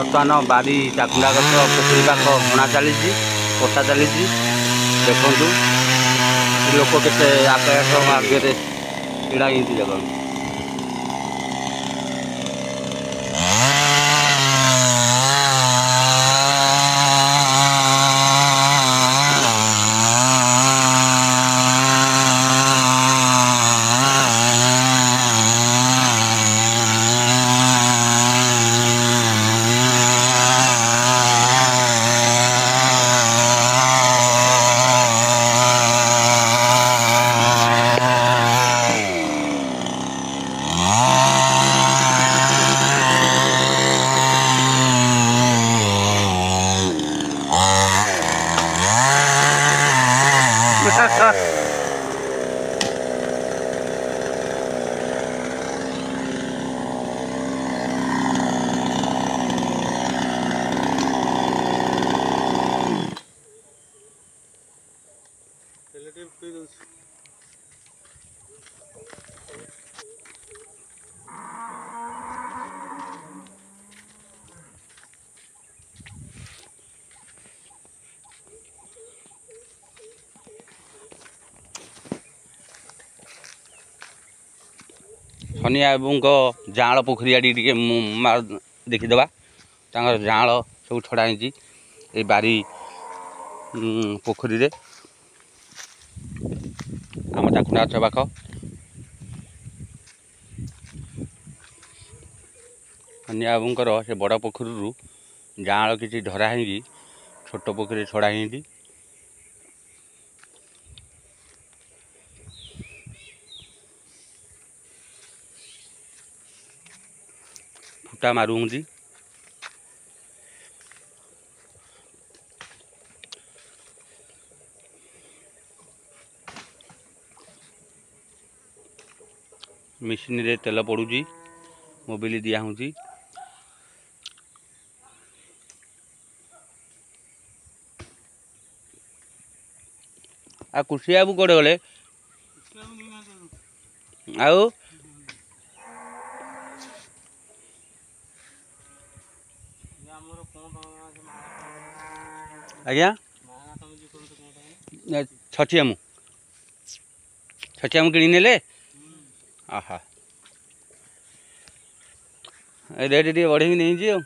बर्तमान बारी चाकुंडा गछ पोखरी पाख भणा चली पोता चली देखु लोक के आकाश आगे छड़ा देखो हनिया जाल पोखरी आड़ी टे देखीदे जाल सब छड़ा ये बारी पोखरी आम चाकुंडा गछ पाख हनिया बाबूंकर से बड़ पोखरी जाल किसी धरा है छोट पोखरी छड़ा है फुटा मारू मिशिन रे तेल पड़ुची मोबिल दिया हूँ आ कुर्सी बाबू कौड़े गले आओ आज्ञा छचियामु किणी नेले आहा रेट टे बढ़े नहीं जी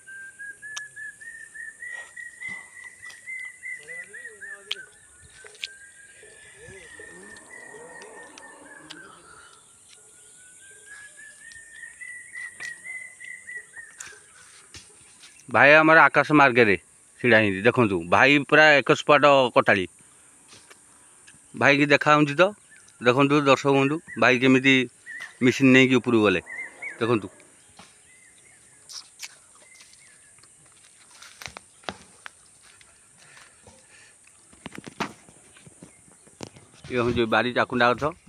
भाई आमर आकाश मार्गे छिड़ा देखु भाई पूरा एक स्पॉट कटाली भाई की देखा तो देखु दर्शक बंधु भाई केमी मिशिन नहीं कि ऊपर गले देखु ये हूँ बारी चाकुंडा गछ